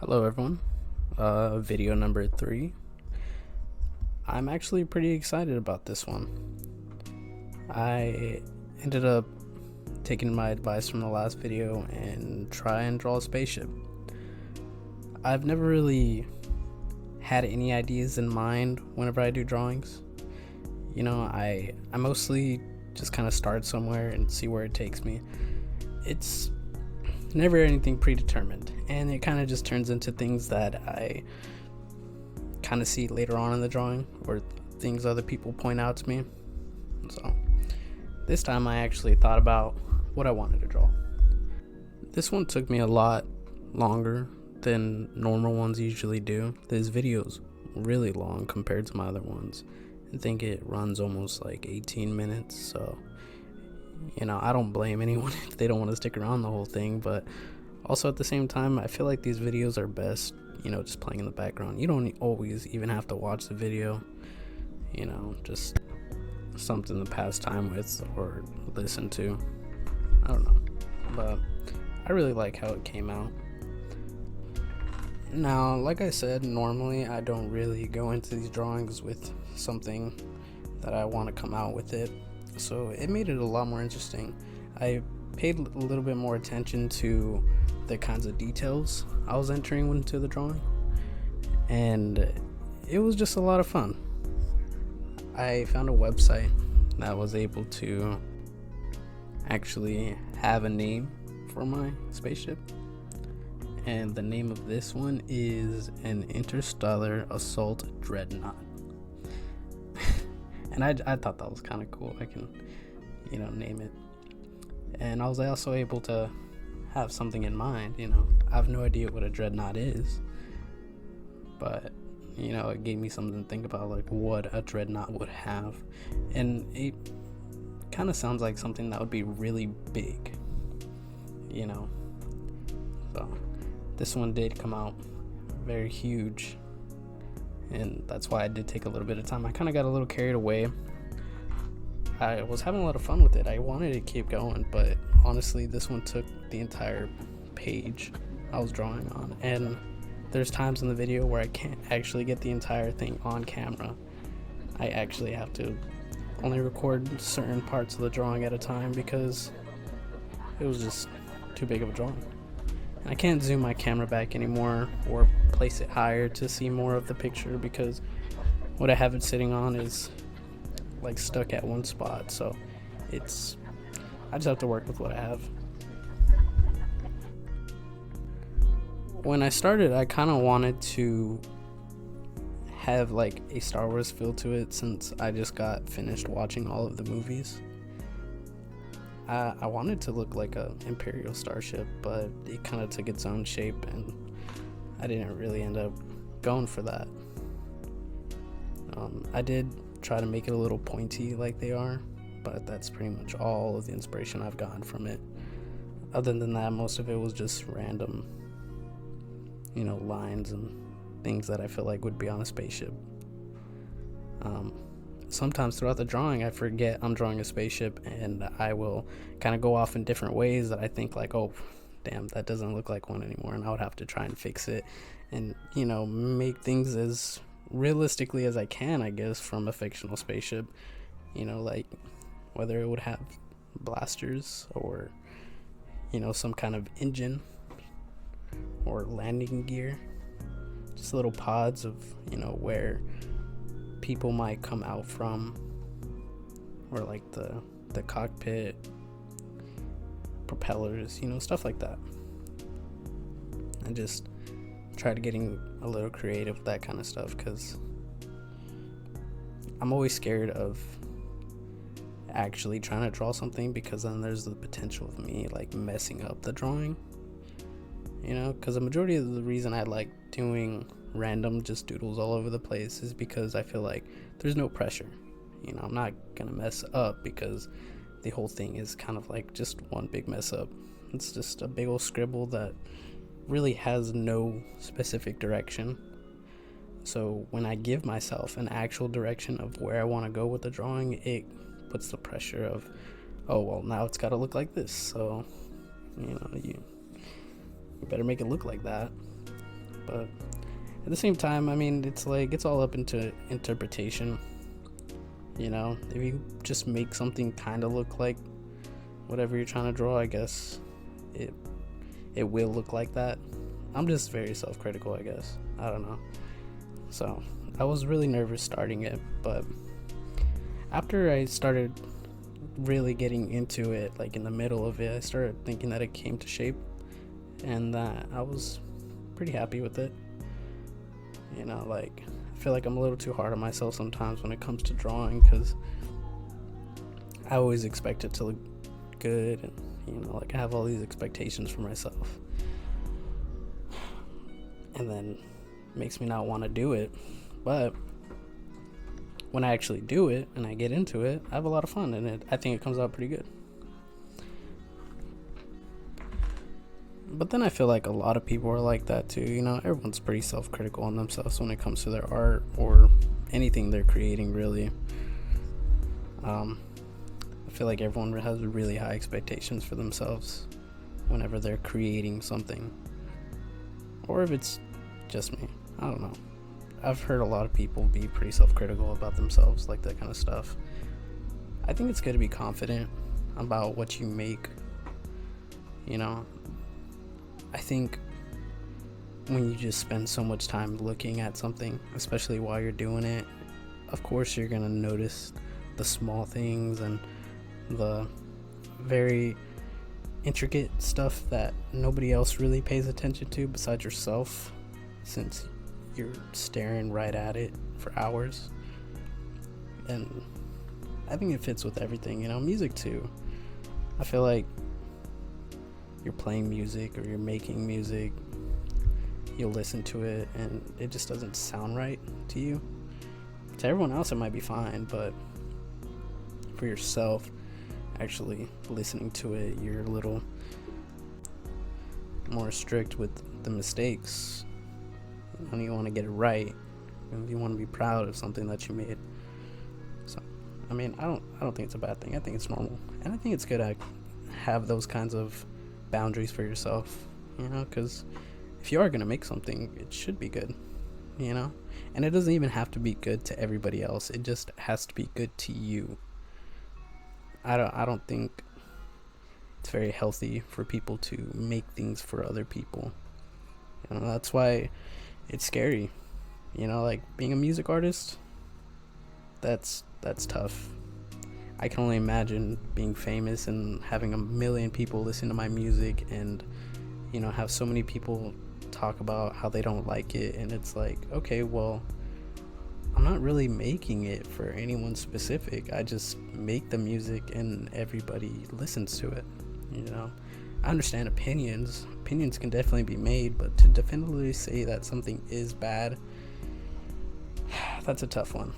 Hello everyone, video number 3. I'm actually pretty excited about this one. I ended up taking my advice from the last video and try and draw a spaceship. I've never really had any ideas in mind whenever I do drawings. You know, I mostly just kind of start somewhere and see where it takes me. It's never anything predetermined, and it kind of just turns into things that I kind of see later on in the drawing or things other people point out to me. So this time I actually thought about what I wanted to draw. This one took me a lot longer than normal ones usually do. This video's really long compared to my other ones. I think it runs almost like 18 minutes, so you know, I don't blame anyone if they don't want to stick around the whole thing, but also at the same time, I feel like these videos are best, you know, just playing in the background. You don't always even have to watch the video, you know, just something to pass time with or listen to. I don't know, but I really like how it came out. Now, like I said, normally I don't really go into these drawings with something that I want to come out with it. So it made it a lot more interesting. I paid a little bit more attention to the kinds of details I was entering into the drawing, and it was just a lot of fun. I found a website that was able to actually have a name for my spaceship, and the name of this one is an interstellar assault dreadnaught. And I thought that was kind of cool. I can, you know, name it. And I was also able to have something in mind, you know. I have no idea what a dreadnought is, but, you know, it gave me something to think about, like what a dreadnought would have. And it kind of sounds like something that would be really big, you know. So this one did come out very huge, and that's why I did take a little bit of time. I kind of got a little carried away. I was having a lot of fun with it. I wanted to keep going, but honestly, this one took the entire page I was drawing on, and there's times in the video where I can't actually get the entire thing on camera. I actually have to only record certain parts of the drawing at a time because it was just too big of a drawing. I can't zoom my camera back anymore or place it higher to see more of the picture because what I have it sitting on is like stuck at one spot, so I just have to work with what I have. When I started, I kind of wanted to have like a Star Wars feel to it since I just got finished watching all of the movies. I wanted to look like a Imperial starship, but it kind of took its own shape, and I didn't really end up going for that. I did try to make it a little pointy like they are, but that's pretty much all of the inspiration I've gotten from it. Other than that, most of it was just random, you know, lines and things that I feel like would be on a spaceship. Sometimes throughout the drawing I forget I'm drawing a spaceship, and I will kind of go off in different ways that I think like, oh damn, that doesn't look like one anymore, and I would have to try and fix it and, you know, make things as realistically as I can, I guess, from a fictional spaceship. You know, like whether it would have blasters or, you know, some kind of engine or landing gear, just little pods of, you know, where people might come out from, or like the cockpit, propellers, you know, stuff like that. And just try to getting a little creative with that kind of stuff, because I'm always scared of actually trying to draw something, because then there's the potential of me like messing up the drawing, you know, because the majority of the reason I like doing random just doodles all over the place is because I feel like there's no pressure. You know, I'm not gonna mess up because the whole thing is kind of like just one big mess up. It's just a big old scribble that really has no specific direction. So when I give myself an actual direction of where I want to go with the drawing, it puts the pressure of, oh well, now it's got to look like this, so you know, you better make it look like that. But at the same time, I mean, it's like, it's all up into interpretation. You know, if you just make something kind of look like whatever you're trying to draw, I guess it will look like that. I'm just very self-critical, I guess. I don't know. So I was really nervous starting it, but after I started really getting into it, like in the middle of it, I started thinking that it came to shape, and that I was pretty happy with it. You know, like, I feel like I'm a little too hard on myself sometimes when it comes to drawing, because I always expect it to look good, and, you know, like, I have all these expectations for myself, and then it makes me not want to do it. But when I actually do it and I get into it, I have a lot of fun, and I think it comes out pretty good. But then I feel like a lot of people are like that too. You know, everyone's pretty self-critical on themselves when it comes to their art or anything they're creating, really. I feel like everyone has really high expectations for themselves whenever they're creating something. Or if it's just me, I don't know. I've heard a lot of people be pretty self-critical about themselves, like that kind of stuff. I think it's good to be confident about what you make. You know, I think when you just spend so much time looking at something, especially while you're doing it, of course you're gonna notice the small things and the very intricate stuff that nobody else really pays attention to besides yourself, since you're staring right at it for hours. And I think it fits with everything, you know, music too. I feel like you're playing music or you're making music, you'll listen to it and it just doesn't sound right to you. To everyone else it might be fine, but for yourself, actually listening to it, you're a little more strict with the mistakes. And you want to get it right, and you want to be proud of something that you made. So, I mean, I don't think it's a bad thing. I think it's normal, and I think it's good to have those kinds of boundaries for yourself. You know, because if you are gonna make something, it should be good. You know, and it doesn't even have to be good to everybody else. It just has to be good to you. I don't think it's very healthy for people to make things for other people. You know, that's why it's scary. You know, like being a music artist, that's tough. I can only imagine being famous and having a million people listen to my music, and, you know, have so many people talk about how they don't like it, and it's like, okay, well, I'm not really making it for anyone specific. I just make the music and everybody listens to it. You know, I understand opinions can definitely be made, but to definitively say that something is bad, that's a tough one.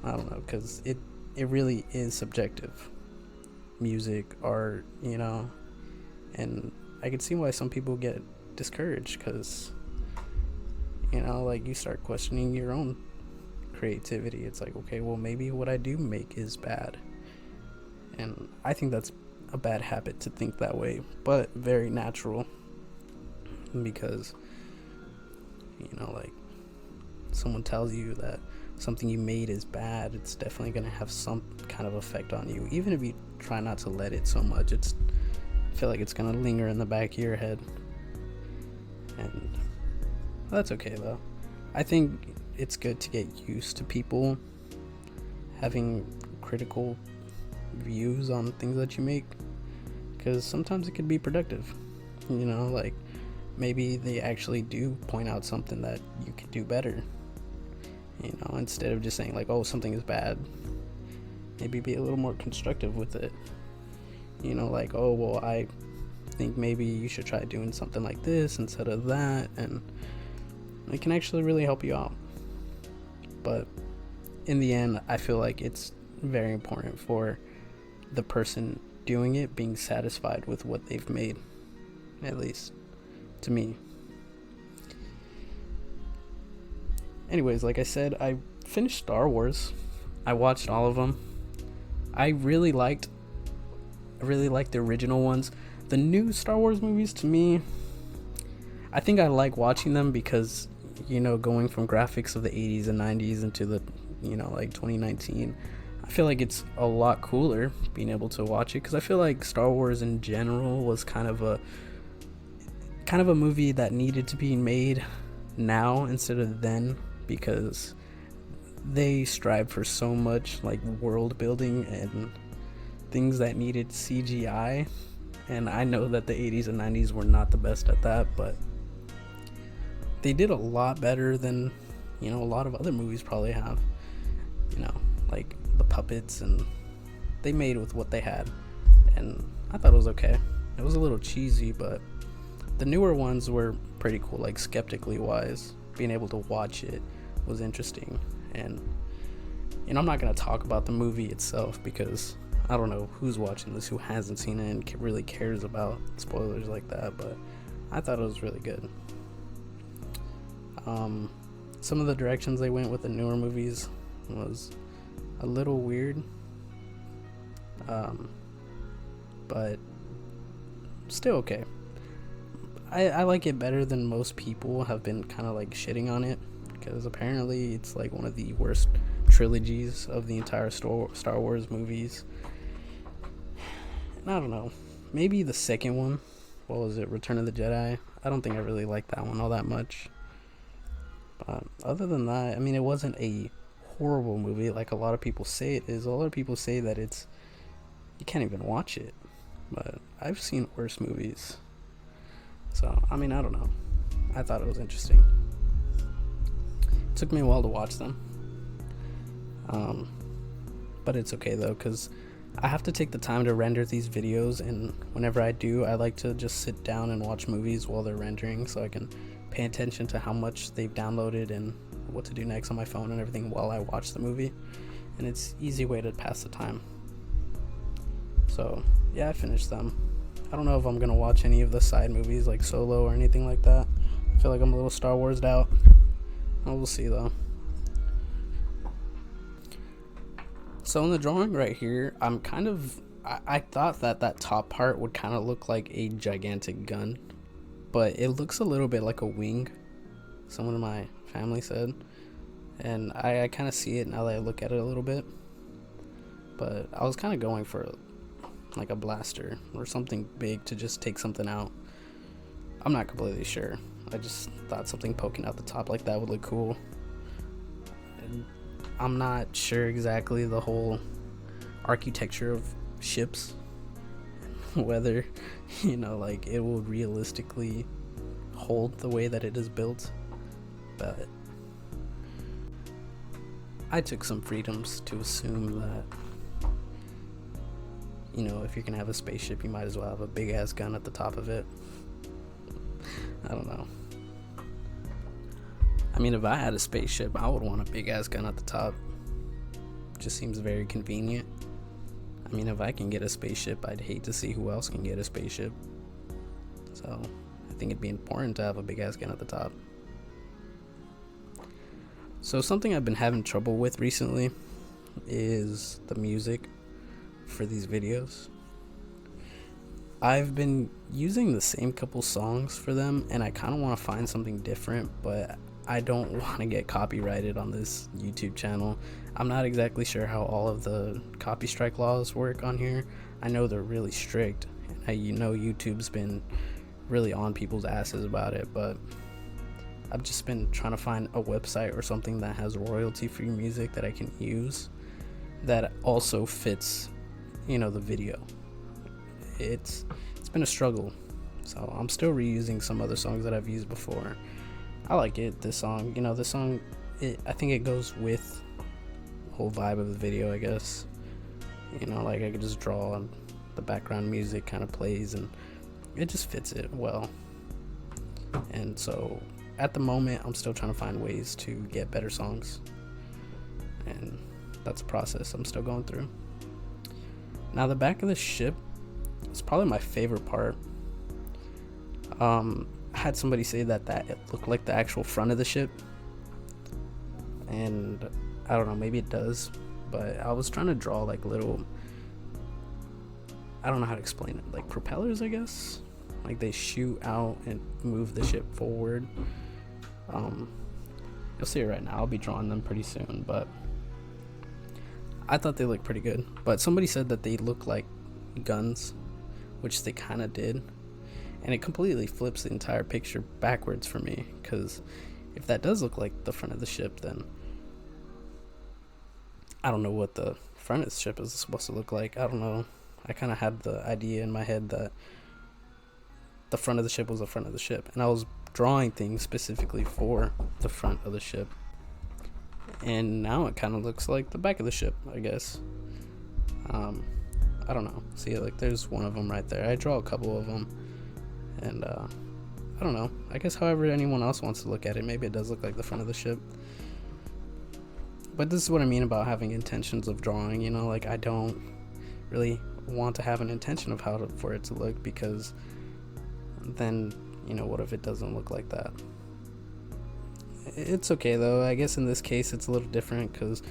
I don't know, because it really is subjective. Music, art, you know, and I can see why some people get discouraged, because, you know, like, you start questioning your own creativity. It's like, okay, well, maybe what I do make is bad. And I think that's a bad habit to think that way, but very natural, because, you know, like, someone tells you that something you made is bad, it's definitely going to have some kind of effect on you, even if you try not to let it so much. I feel like it's going to linger in the back of your head, and that's okay though. I think it's good to get used to people having critical views on things that you make, because sometimes it could be productive. You know, like, maybe they actually do point out something that you could do better, you know, instead of just saying like, oh, something is bad. Maybe be a little more constructive with it, you know, like, oh, well, I think maybe you should try doing something like this instead of that, and it can actually really help you out. But in the end, I feel like it's very important for the person doing it being satisfied with what they've made, at least to me. Anyways, like I said, I finished Star Wars. I watched all of them. I really liked the original ones. The new Star Wars movies, to me, I think I like watching them because, going from graphics of the 80s and 90s into the, like 2019, I feel like it's a lot cooler being able to watch it, because I feel like Star Wars in general was kind of a movie that needed to be made now instead of then, because they strive for so much like world building and things that needed CGI, and I know that the 80s and 90s were not the best at that, but they did a lot better than a lot of other movies probably have, like the puppets, and they made with what they had, and I thought it was okay. It was a little cheesy, but the newer ones were pretty cool, like skeptically wise. Being able to watch it was interesting. And I'm not going to talk about the movie itself, because I don't know who's watching this who hasn't seen it and really cares about spoilers like that, but I thought it was really good. Some of the directions they went with the newer movies was a little weird, but still okay. I like it better than most people have been kind of like shitting on it, because apparently it's like one of the worst trilogies of the entire Star Wars movies. And I don't know, maybe the second one, what was it, Return of the Jedi? I don't think I really liked that one all that much. But other than that, I mean, it wasn't a horrible movie like a lot of people say it is. A lot of people say that you can't even watch it, but I've seen worse movies. So, I mean, I don't know. I thought it was interesting. It took me a while to watch them. But it's okay though, because I have to take the time to render these videos, and whenever I do, I like to just sit down and watch movies while they're rendering, so I can pay attention to how much they've downloaded and what to do next on my phone and everything while I watch the movie. And it's an easy way to pass the time. So, yeah, I finished them. I don't know if I'm going to watch any of the side movies like Solo or anything like that. I feel like I'm a little Star Wars'd out. We'll see though. So in the drawing right here, I thought that top part would kind of look like a gigantic gun, but it looks a little bit like a wing, someone in my family said, and I kind of see it now that I look at it a little bit, but I was kind of going for like a blaster or something big to just take something out. I'm not completely sure. I just thought something poking out the top like that would look cool. And I'm not sure exactly the whole architecture of ships, whether like it will realistically hold the way that it is built, but I took some freedoms to assume that if you're gonna have a spaceship, you might as well have a big ass gun at the top of it. I don't know. I mean, if I had a spaceship, I would want a big ass gun at the top. Just seems very convenient. I mean, if I can get a spaceship, I'd hate to see who else can get a spaceship. So I think it'd be important to have a big ass gun at the top. So something I've been having trouble with recently is the music for these videos. I've been using the same couple songs for them, and I kind of want to find something different, but I don't want to get copyrighted on this YouTube channel. I'm not exactly sure how all of the copy strike laws work on here. I know they're really strict, and YouTube's been really on people's asses about it, but I've just been trying to find a website or something that has royalty-free music that I can use that also fits, the video. It's been a struggle, so I'm still reusing some other songs that I've used before. I like it. This song, I think it goes with the whole vibe of the video, I guess. Like I could just draw and the background music kind of plays, and it just fits it well. And so at the moment, I'm still trying to find ways to get better songs, and that's a process I'm still going through. Now, the back of the ship is probably my favorite part. I had somebody say that it looked like the actual front of the ship, and I don't know, maybe it does, but I was trying to draw like little, I don't know how to explain it, like propellers, I guess, like they shoot out and move the ship forward. You'll see it right now. I'll be drawing them pretty soon, but I thought they looked pretty good. But somebody said that they look like guns, which they kind of did, and it completely flips the entire picture backwards for me, because if that does look like the front of the ship, then I don't know what the front of the ship is supposed to look like. I don't know. I kind of had the idea in my head that the front of the ship was the front of the ship, and I was drawing things specifically for the front of the ship, and now it kind of looks like the back of the ship, I guess. I don't know. See, like, there's one of them right there. I draw a couple of them, and I don't know. I guess however anyone else wants to look at it, maybe it does look like the front of the ship. But this is what I mean about having intentions of drawing, you know, like I don't really want to have an intention of for it to look, because then, you know, what if it doesn't look like that? It's okay though. I guess in this case it's a little different, because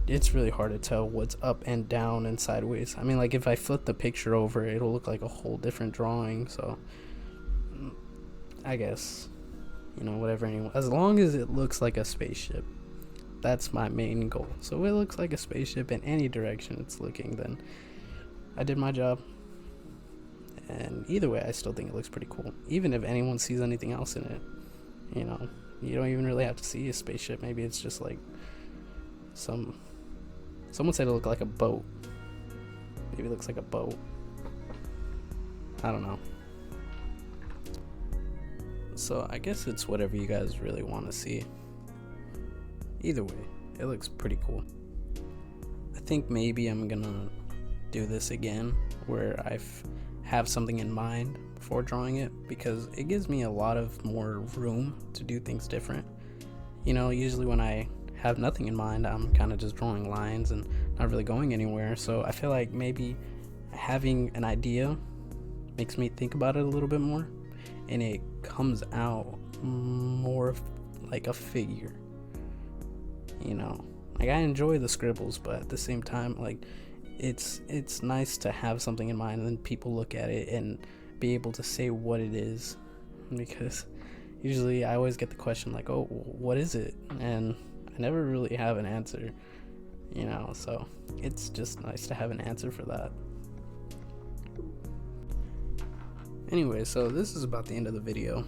it's really hard to tell what's up and down and sideways. I mean, like, if I flip the picture over, it'll look like a whole different drawing. So I guess, you know, whatever, anyone, as long as it looks like a spaceship, that's my main goal. So if it looks like a spaceship in any direction it's looking, then I did my job. And either way, I still think it looks pretty cool, even if anyone sees anything else in it. You know, you don't even really have to see a spaceship. Maybe it's just like someone said it looked like a boat. Maybe it looks like a boat. I don't know. So I guess it's whatever you guys really want to see. Either way, it looks pretty cool. I think maybe I'm gonna do this again, where I have something in mind before drawing it, because it gives me a lot of more room to do things different. You know, usually when I have nothing in mind, I'm kind of just drawing lines and not really going anywhere. So I feel like maybe having an idea makes me think about it a little bit more, and it comes out more like a figure. You know, like, I enjoy the scribbles, but at the same time, like, it's nice to have something in mind and then people look at it and be able to say what it is, because usually I always get the question like, oh, what is it? And I never really have an answer, you know, so it's just nice to have an answer for that. Anyway, so this is about the end of the video,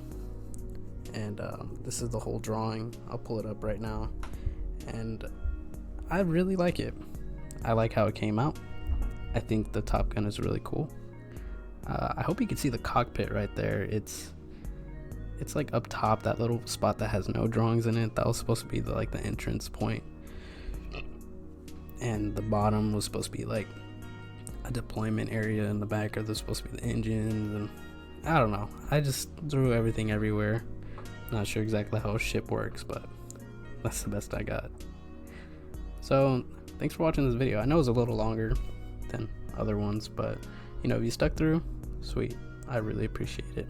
and this is the whole drawing. I'll pull it up right now, and I really like it. I like how it came out. I think the Top Gun is really cool. I hope you can see the cockpit right there. It's like up top, that little spot that has no drawings in it. That was supposed to be the entrance point, and the bottom was supposed to be like a deployment area in the back, or there's supposed to be the engines, and I don't know. I just threw everything everywhere. Not sure exactly how a ship works, but that's the best I got. So thanks for watching this video. I know it's a little longer than other ones, but you know, if you stuck through, sweet. I really appreciate it.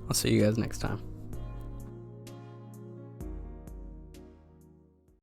I'll see you guys next time.